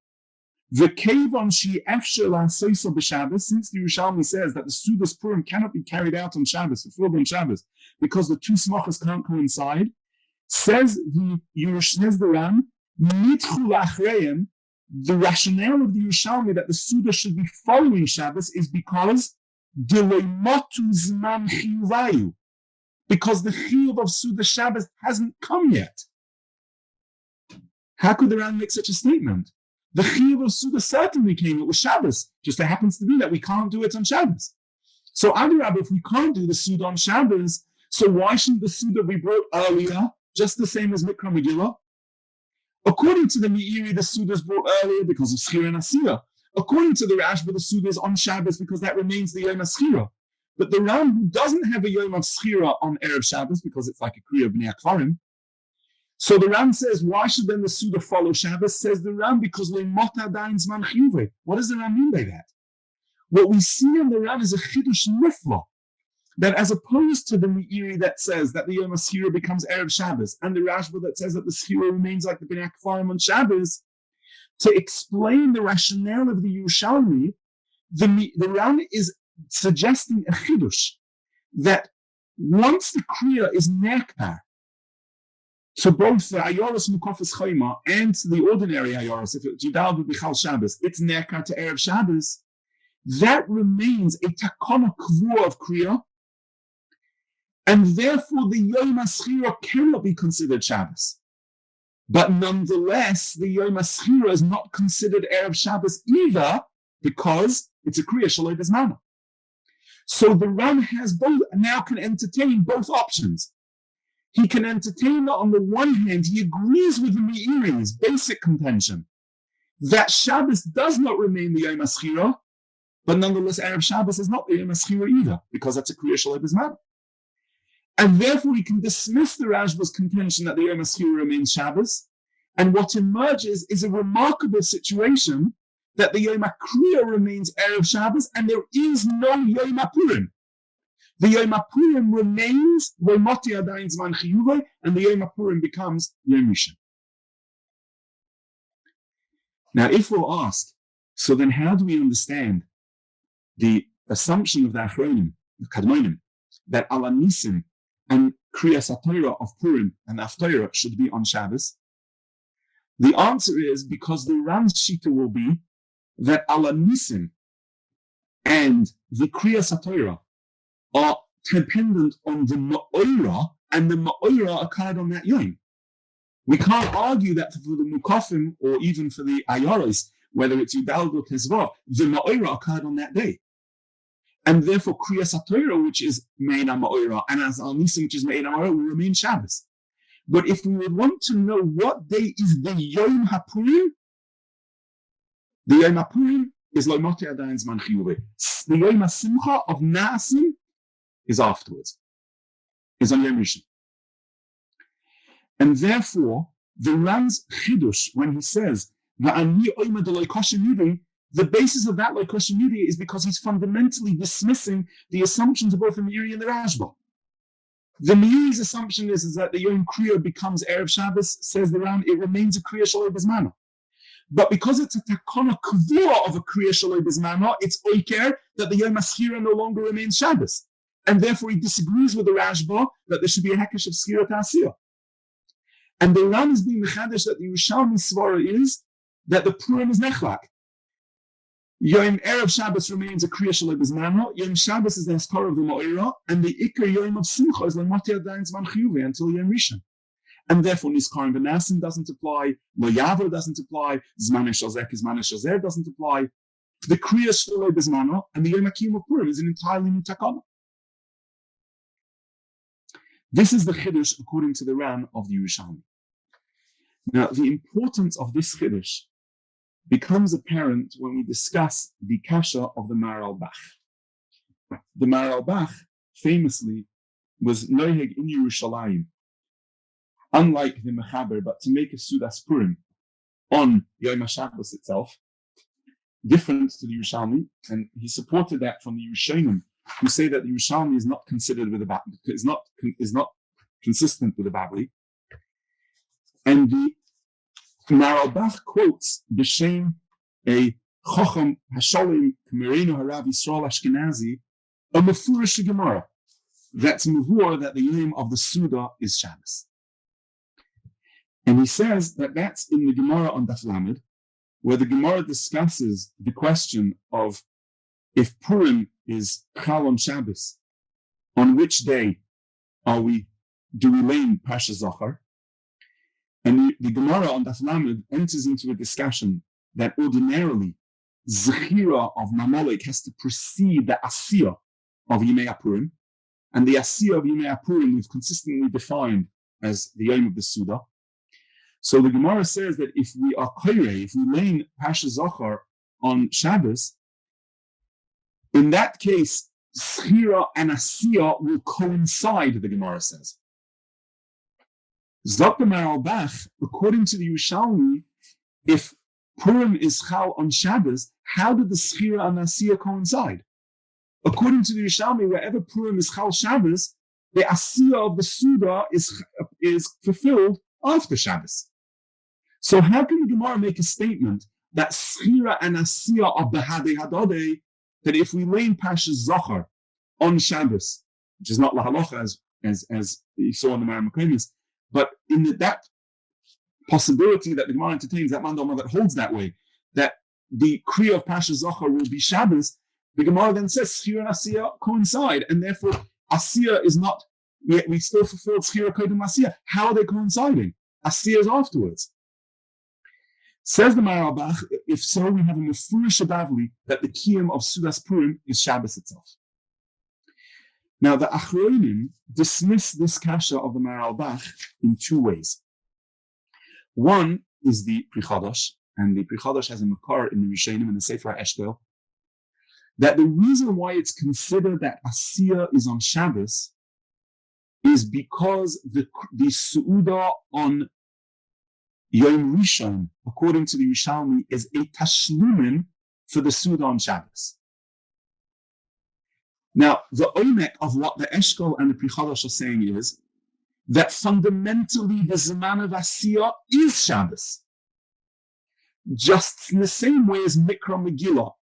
V'kevon she efshel ha'soisa b'Shabbos, since the Yerushalmi says that the Sudas Purim cannot be carried out on Shabbos, fulfilled on Shabbos, because the two smachas can't coincide, says the Ran, nitchu la'achreim, the rationale of the Yerushalmi that the Suda should be following Shabbos is because Diloimotu zman chiyuvayu, because the chiyuv of Suda Shabbos hasn't come yet. How could the Ran make such a statement? The chiyuv of Suda certainly came. It was Shabbos. Just it happens to be that we can't do it on Shabbos. So, Adarab, if we can't do the Suda on Shabbos, so why shouldn't the Suda be brought earlier, just the same as Mikra Megillah? According to the Meiri, the Suda is brought earlier because of Schira and Asiyah. According to the Rashba, the Suda is on Shabbos because that remains the Yom HaSchira. But the Ram, who doesn't have a Yom of Schira on Erev Shabbos because it's like a Kriya B'nei Akfarim, so the Ram says, why should then the Suda follow Shabbos? Says the Ram, because Le'mota dain zman chiyuve. What does the Ram mean by that? What we see in the Ram is a chidush nifla, that as opposed to the Meiri that says that the Yom HaSchira becomes Erev Shabbos, and the Rashba that says that the Schira remains like the Bnei Akfarim on Shabbos, to explain the rationale of the Yerushalmi, the Ram is suggesting a chidush, that once the Kriya is nekar, so both the Ayoros Mukafis Chayma and the ordinary Ayoros, if it's Jidal B'Bichal Shabbos, it's nekar to Erev Shabbos, that remains a takona kvua of Kriya, and therefore the Yom HaSchira cannot be considered Shabbos. But nonetheless, the Yom HaSchira is not considered Erev Shabbos either, because it's a Kriya Shaloi Bismano. So the Ram has both, now can entertain both options. He can entertain that on the one hand, he agrees with the Meiri's basic contention that Shabbos does not remain the Yom HaSchira, but nonetheless Erev Shabbos is not the Yom HaSchira either, because that's a Kriya Shaloi Bismano. And therefore he can dismiss the Rashba's contention that the Yom HaSchira remains Shabbos, and what emerges is a remarkable situation that the Yom HaKriya remains Erev Shabbos, and there is no Yom HaPurim. The Yom HaPurim remains Le'moti adayin zman chiyuve, and the Yom HaPurim becomes Yom Rishon. Now, if we'll ask, so then how do we understand the assumption of the Achronim, the Kadmonim, that Ala Nisim and Kriyas HaTorah of Purim and Haftarah should be on Shabbos? The answer is because the Ram's Shita will be that Ala Nisim and the Kriyas HaTorah are dependent on the Ma'ora, and the Ma'ora occurred on that Yom. We can't argue that for the Mukafim or even for the Ayoros, whether it's Yudal or Tezvah, the Ma'ora occurred on that day. And therefore, Kriyas HaTorah, which is Me'ena Ma'ora, and as Al Nisim, which is Me'ena Ma'ora, will remain Shabbos. But if we would want to know what day is the Yom HaPurim, the Yom HaPurim is Lo Motei Adayin Zman Chiyuvei. The Yom HaSimcha of Naasim is afterwards, is on Yom Rishon. And therefore, the Ram's Chidush, when he says, the basis of that Loikosha Yudi is because he's fundamentally dismissing the assumptions of both the Meiri and the Rashba. The Meiri's assumption is that the Yom Kriya becomes Erev Shabbos, says the Ram, it remains a Kriya Shaloi Bizmano. But because it's a takana kavua of a Kriya Shaloi Bizmano, it's oiker that the Yom HaSchira no longer remains Shabbos. And therefore he disagrees with the Rashba that there should be a Hekesh of Schira Ta'asiyah. And the Ram is being mechadish that the Yerushalmi Svara is that the Purim is Nechlak. Yom Erev Shabbos remains a Kriya Shaloi Bizmano. Yom Shabbos is the Haskara of the Ma'ira, and the Iker Yom of Simcha is L'mati Adayin Zman Chiyuvei until Yom Rishon. And therefore Niskarim V'Nasim doesn't apply, Lo Yavo doesn't apply, Zman Shazek is Zman Shazer doesn't apply. The Kriya Shaloi Bizmano and the Yom HaKiyum of Purim is an entirely new takana. This is the Chiddush according to the Ran of the Yerushalmi. Now, the importance of this Chiddush becomes apparent when we discuss the Kasha of the Maharal Bach. The Maharal Bach famously was Noheg in Yerushalayim, unlike the Mechaber, but to make a Sudas Purim on Yom HaShabbos itself, different to the Yerushalmi, and he supported that from the Yerushalayim, who say that the Yerushalmi is not considered with the Babli, is not consistent with the Babli. And the Maharal Bach quotes B'Shem a Chacham Hashalim Kamerino HaRav Yisrael Ashkenazi, a Mefurish Gemara. That's Mavur that the name of the Suda is Shabbos. And he says that that's in the Gemara on Daf Lamed, where the Gemara discusses the question of if Purim is Chal on Shabbos, on which day do we lane Pasha Zachar? And the Gemara on Daf Lamed enters into a discussion that ordinarily Zechira of Mamalek has to precede the Asiyah of Yimei Purim, and the Asiyah of Yimei Purim we've consistently defined as the Yom of the Suda. So the Gemara says that if we are Koirei, if we lane Pasha Zachar on Shabbos, in that case, Zechira and Asiyah will coincide, the Gemara says. Dr. Maharal Bach, according to the Yerushalmi, if Purim is Chal on Shabbos, how did the Zechira and Asiyah coincide? According to the Yerushalmi, wherever Purim is Chal Shabbos, the Asiyah of the Suda is fulfilled after Shabbos. So how can the Gemara make a statement that Zechira and Asiyah are Behadei Hadodei, that if we lane Pasha Zachar on Shabbos, which is not Lahalocha as you saw in the Mara Makomis, but in that possibility that the Gemara entertains, that Mandama that holds that way, that the Kriya of Pasha Zachar will be Shabbos, the Gemara then says Zechira and Asiyah coincide, and therefore Asiyah is not, we still fulfill Zechira Kodem Asiyah. How are they coinciding? Asiyah is afterwards. Says the Maharal Bach, if so, we have a Mefurish Bavli that the Kiyum of Sudas Purim is Shabbos itself. Now, the Achronim dismiss this kasha of the Maharal Bach in two ways. One is the Pri Chodosh, and the Pri Chodosh has a makar in the Rishonim and the Sefer HaEshkel, that the reason why it's considered that Asiyah is on Shabbos is because the Su'uda on Yom Rishon, according to the Yerushalmi, is a tashlumin for the Suda on Shabbos. Now, the omek of what the Eshkol and the Pri Chodosh are saying is that fundamentally the Zman of Asiyah is Shabbos. Just in the same way as Mikra Megillah,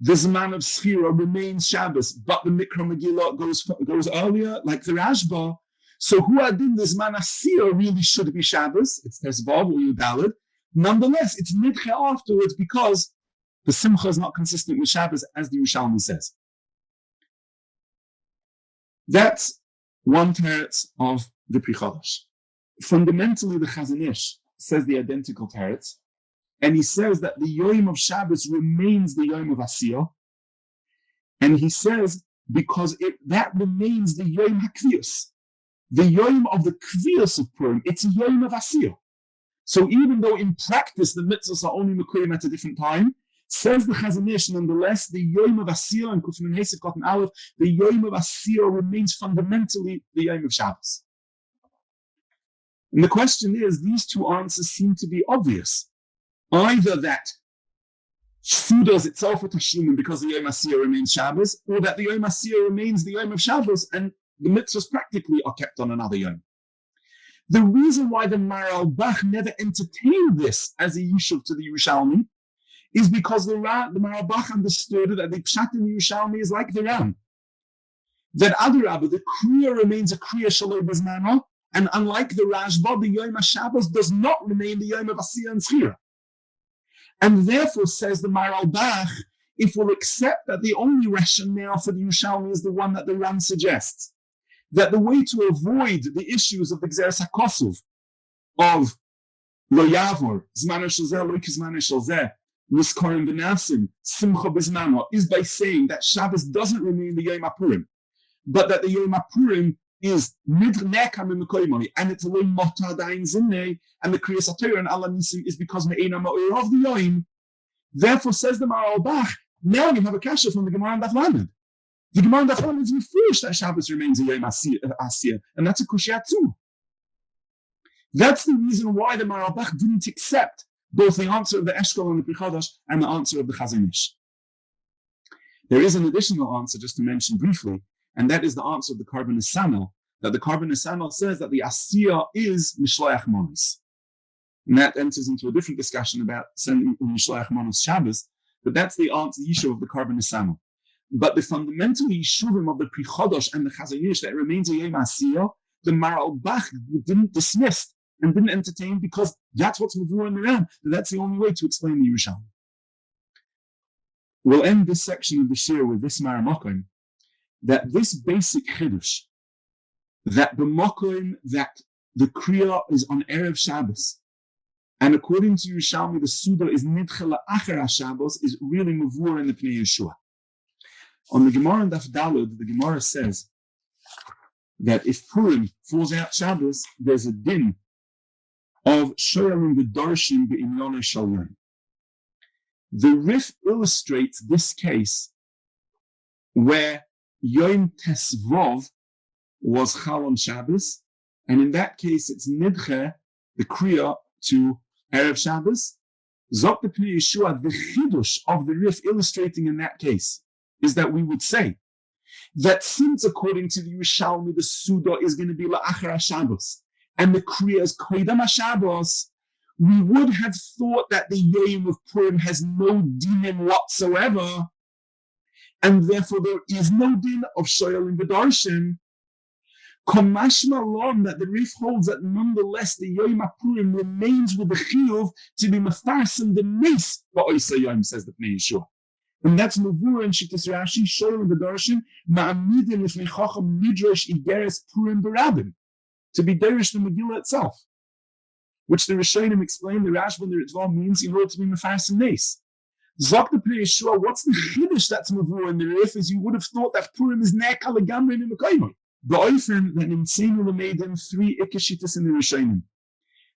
the Zman of Zechira remains Shabbos, but the Mikra Megillah goes earlier, like the Rashba. So who adin the Zman Asiyah really should be Shabbos, it's Tesvav or Yudalid. Nonetheless, it's Nidche afterwards because the Simcha is not consistent with Shabbos, as the Yerushalmi says. That's one teretz of the Pri Chodosh. fundamentally, the Chazon Ish says the identical teretz, and he says that the Yom of Shabbos remains the Yom of Asiyah, and he says because that remains the Yom HaKviyos, the Yom of the Kviyos of Purim. It's a Yom of Asiyah. So even though in practice the mitzvahs are only Mekuyim at a different time, says the Chazon Ish, nonetheless, the Yom of Asiyah and Kufin Hesed Cotton Aleph, the Yom of Asiyah remains fundamentally the Yom of Shabbos. And the question is, these two answers seem to be obvious. Either that Sudas itself with Tashlumim because the Yom Asiyah remains Shabbos, or that the Yom Asiyah remains the Yom of Shabbos and the mitzvahs practically are kept on another Yom. The reason why the Maral Bach never entertained this as a yishuv to the Yerushalmi is because the Maral Bach understood that the Pshat in the Yerushalmi is like the Ram. That Adarabah, the Kriya remains a Kriya Shaloi Bizmano, and unlike the Rashba, the Yom HaShabbos does not remain the Yom of Asiyah and Tzchira. And therefore, says the Maral Bach, if we'll accept that the only rationale for the Yerushalmi is the one that the Ram suggests, that the way to avoid the issues of the Gzeres HaKosov, of Lo Yavor, Zmano Shel Zeh, Lo Zmano Shel Zeh, Niskorim B'Nafsim, Simcha B'Zmano, is by saying that Shabbos doesn't remain the Yom HaPurim, but that the Yom HaPurim is Midnekam Mekoimoni, and it's Lo Mota Dain Zinne, and the Kriyas HaTorah and Allah Nisim is because Me'ena Ma'or of the Yom. Therefore, says the Maral Bach, now we have a kasha from the Gemara and Daf Lamed. The Gemara and Daf Lamed is refused that Shabbos remains a Yom Asiyah, and that's a kushya too. That's the reason why the Maral Bach didn't accept both the answer of the Eshkol and the Pri Chodosh and the answer of the Chazon Ish. There is an additional answer just to mention briefly, and that is the answer of the Karban Nesanel, that the Karban Nesanel says that the Asiyah is Mishloach Monos. And that enters into a different discussion about sending Mishloach Monos Shabbos, but that's the answer, the issue of the Karban Nesanel. But the fundamental Yishuvim of the Pri Chodosh and the Chazon Ish that remains a Yom Asiyah, the Maral Bach didn't dismiss and didn't entertain because that's what's Mavur in the Ram. That's the only way to explain the Yerushalmi. We'll end this section of the Shir with this Maramokim, that this basic Chiddush, that the Mokim, that the Kriya is on Erev Shabbos, and according to Yerushalmi, the Suda is Nidchela Achar Shabbos, is really Mavur in the Pnei Yeshua. On the Gemara and Daf Dalud, the Gemara says that if Purim falls out Shabbos, there's a din of Shoyalim V'Darshim B'Imyonei Shalom. The Rif illustrates this case where Yom Tesvov was Chal on Shabbos, and in that case it's Nidche, the Kriya, to Erev Shabbos. Zok the Pnei Yeshua, the Chidush of the Rif illustrating in that case is that we would say that since according to the Yerushalmi the Suda is going to be La'achar HaShabbos and the Kriya is Koidam HaShabbos, we would have thought that the Yom of Purim has no dinim whatsoever, and therefore there is no din of Shoyalim V'Darshin. Komashma Lom, that the Rif holds that nonetheless the Yom HaPurim remains with the Chiyuv to be Mefarsim the Nes Ba'oisa Yom, says the Pnei Yeshua. And that's Mavur and Shittas Rashi, Shoyalim V'Darshin, Ma'amidim Lifnei Chacham Midrash Igeres Purim B'Rabim, to be Derish the Megillah itself, which the Rishonim explain, the Rashba and the Ritva means in order to be Mefarsim Nes. Zok the Pnei Yeshua, what's the Chiddush that's Mavur in the Rif, is you would have thought that Purim is Ne'ka Legamri in the Mekayimah. The Oifen, that in Seinul made them three Ikashitas in the Rishonim.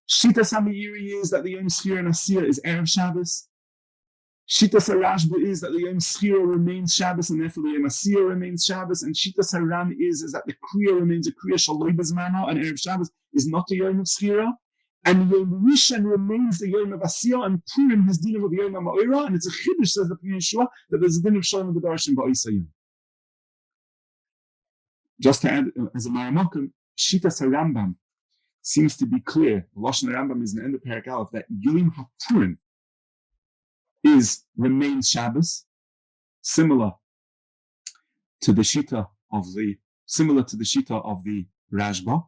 Shitas HaMeiri is that the Yom Schira and Asiyah is Erev Shabbos. Shitas HaRashba is that the Yom Schira remains Shabbos and therefore the Yom Asiyah remains Shabbos. And Shitas HaRam is that the Kriya remains a Kriya Shaloi Bezmano and Erev Shabbos is not a Yom of Schira. And Yom Rishon remains the Yom of Asiyah, and Purim has din of the Yom HaMa'ora, and it's a Chiddush, says the Pnei Yeshua, that there's a din of Shalom V'Darshin Ba'isa Yom. Just to add, as a Maramokim, Shitas HaRambam seems to be clear. The Lashon HaRambam is in the end of Perek Aleph that Yom HaPurim remains Shabbos, similar to the Shita of the Rashba.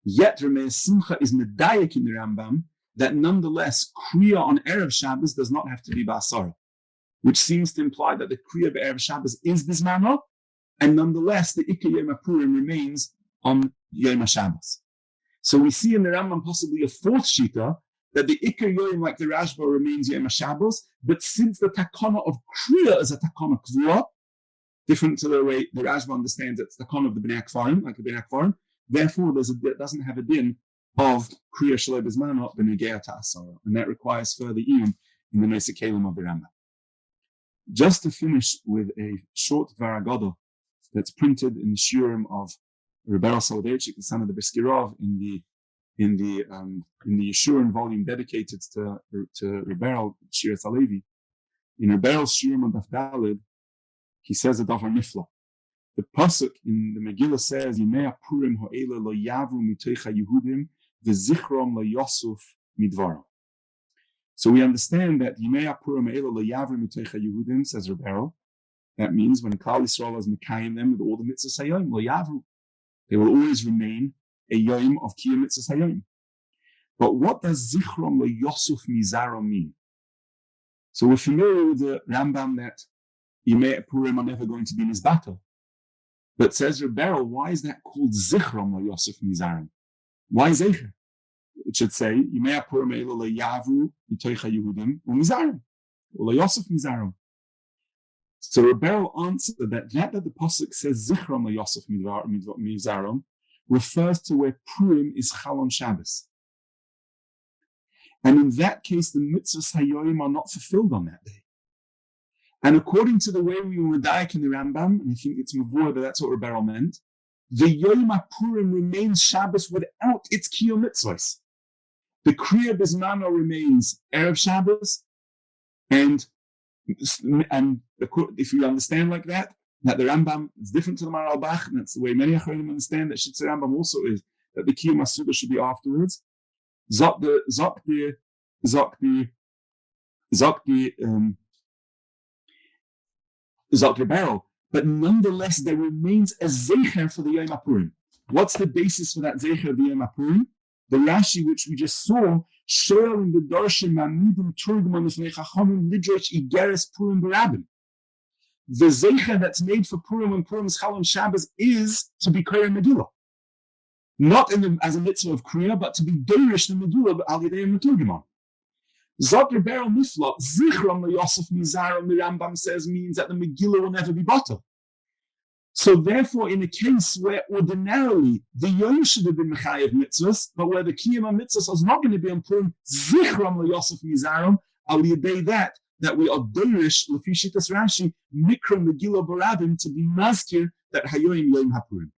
Yet Rameh Simcha is medayek in the Rambam that nonetheless Kriya on Erev Shabbos does not have to be Ba'asara, which seems to imply that the Kriya of Erev Shabbos is Bismano, and nonetheless the Ikka Yom HaPurim remains on Yom HaShabbos. So we see in the Rambam possibly a fourth shita, that the Iker Yoim, like the Rashba, remains Yom HaShabbos, but since the takana of Kriya is a takana Kvua, different to the way the Rashba understands it's the takana of the Bnei Akfarim, like the Bnei Akfarim, therefore it doesn't have a din of Kriya Shalei Bezmanot B'Negea Ta'asara, and that requires further Iyum in the Nesek Kelim of the Rambam. Just to finish with a short Varagoda that's printed in the Shurim of Rebbeinu Soloveitchik, the son of the Briskirov, in the Yeshurun volume dedicated to Rebbeinu Shiras Halevi. In Rebbeinu Shurim on Daf Daled, he says a davar nifla. The pasuk in the Megillah says, "Yimei Purim ha'ela lo yavru mitocha Yehudim v'zichrom lo Yosuf midvaram." So we understand that Yimei Purim ha'ela lo yavru mitocha Yehudim, says Rebbeinu. That means when Klal Yisrael is mekayim them with all the mitzvahs hayom lo yavru, they will always remain a yom of kiyum mitzvahs hayom. But what does zichrom lo Yosuf mizaram mean? So we're familiar with the Rambam that Yimei Purim are never going to be nizbato. But says Rebbeinu, why is that called zichrom lo Yosef mizaram? Why zecher? It should say Yimei Purim elo lo yavru mitocha Yehudim u'mizaram, or lo Yosef mizaram. So Rebbeinu answered that the pasuk says zichrom lo Yosef mizaram refers to where Purim is Chal on Shabbos. And in that case, the mitzvahs hayoim are not fulfilled on that day. And according to the way we were medayek in the Rambam, and I think it's mavur, but that's what Rebbeinu meant, the Yom HaPurim remains Shabbos without its kiyum mitzvahs. The Kriya Bizmano remains Erev Shabbos, and if you understand like that the Rambam is different to the Maral Bach, and that's the way many Achronim understand that Shitzer Rambam also is, that the kiyum Asuda should be afterwards. Zok Rebbeinu, but nonetheless there remains a zecher for the Yom HaPurim. What's the basis for that zecher of the Yom HaPurim? The Rashi, which we just saw, showing the Darshan Mamidim Turgman Lifnei Chachamim Lidrosh Igeres Purim Barabim. The zecher that's made for Purim when Purim is Chal on Shabbos is to be Kohen Megillah. Not as a mitzvah of Kriya, but to be Dorish the Megillah al Yidei Meturgiman. Zot Rebbeinu Nifla, Zichram lo Yosef Mizaram, the Rambam says, means that the Megillah will never be bottled. So therefore, in a case where ordinarily the Yom should have been Mechayev mitzvahs, but where the Kiyam mitzvahs is not going to be on Purim, Zichram lo Yosef Mizaram, al Yidei that we are Dorish, Lefishitas Rashi, Mikram Megillah Barabim, to be maskir that Hayoim Yom HaPurim.